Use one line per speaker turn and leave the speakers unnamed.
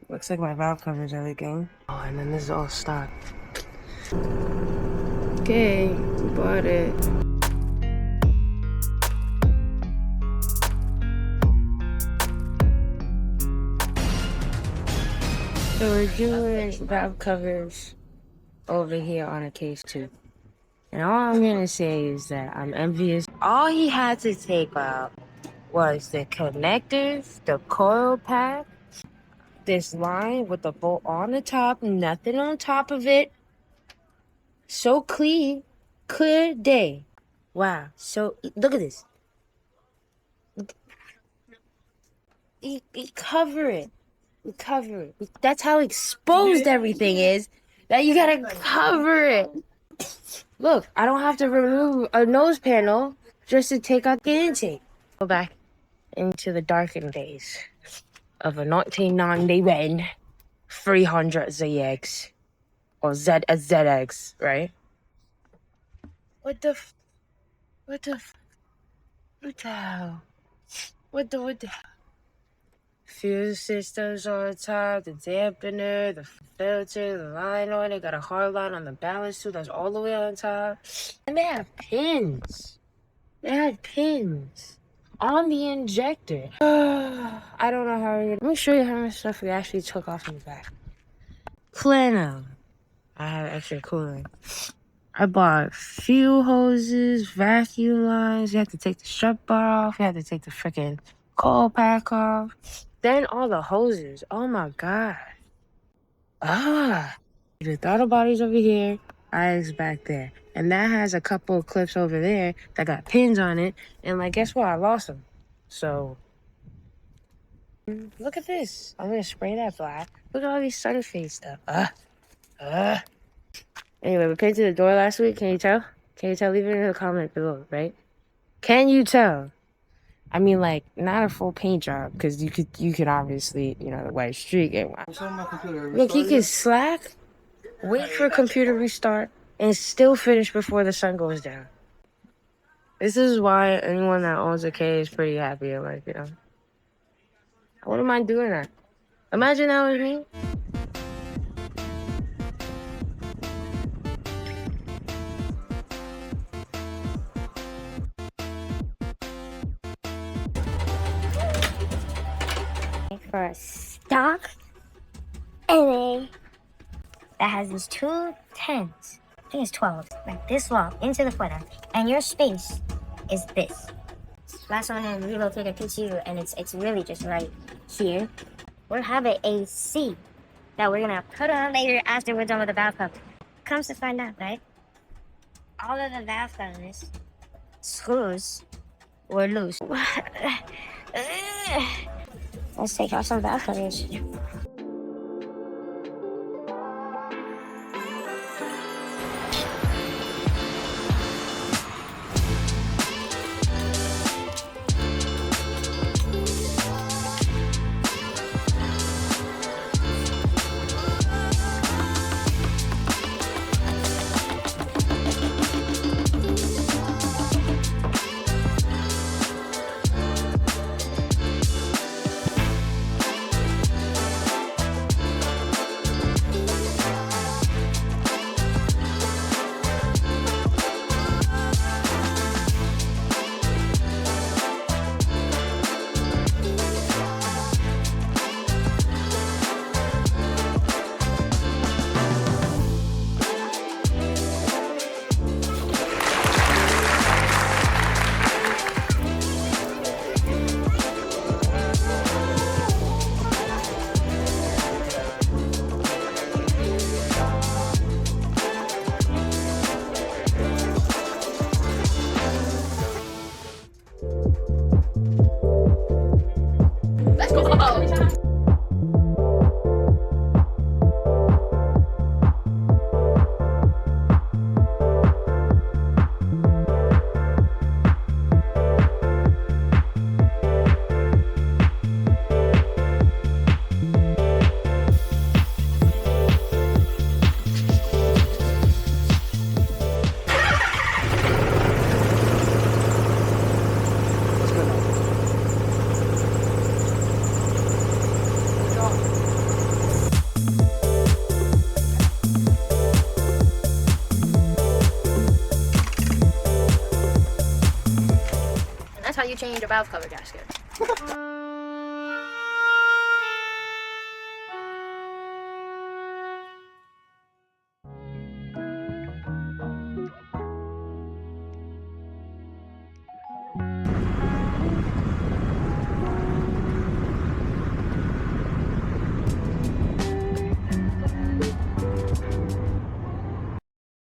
Looks like my valve covers are leaking. Oh, and then this is all stock. Okay, we bought it. So we're doing valve covers over here on a case too. And all I'm gonna say is that I'm envious. All he had to take out was the connectors, the coil pack, this line with the bolt on the top, nothing on top of it. So clean, clear day. Wow. So look at this. You cover it. You cover it. That's how exposed everything is. That you gotta cover it. Look, I don't have to remove a nose panel just to take out the intake. Go back into the darkened days of a 1991 300 ZX or ZX, right? What the hell? What the fuse systems on the top, the dampener, the filter, the line on it, got a hard line on the balance too, that's all the way on top. And they have pins. They had pins on the injector. I don't know how let me show you how much stuff we actually took off in the back. Plenum. I have extra cooling. I bought fuel hoses, vacuum lines. You have to take the strut bar off. You have to take the freaking coil pack off. Then all the hoses. Oh my god. The throttle body's over here. Eyes back there. And that has a couple of clips over there that got pins on it. And like, guess what? I lost them. So, look at this. I'm gonna spray that black. Look at all these sun fade stuff. Anyway, we painted the door last week. Can you tell? Can you tell? Leave it in the comment below, right? Can you tell? I mean, like, not a full paint job, because you could obviously, the white streak. Look, he can slack, wait for a computer restart, and still finish before the sun goes down. This is why anyone that owns a K is pretty happy. Like, I wouldn't mind doing that. Imagine that was me.
For a stock NA that has these two 10s, I think it's 12, like this long into the footer, and your space is this. Last one and relocate a PTU, and it's really just right here. We'll have an AC that we're gonna put on later after we're done with the valve cover. Comes to find out, right? All of the valve covers, screws were loose. Let's take off some valve covers.
that's how you change a valve cover gasket.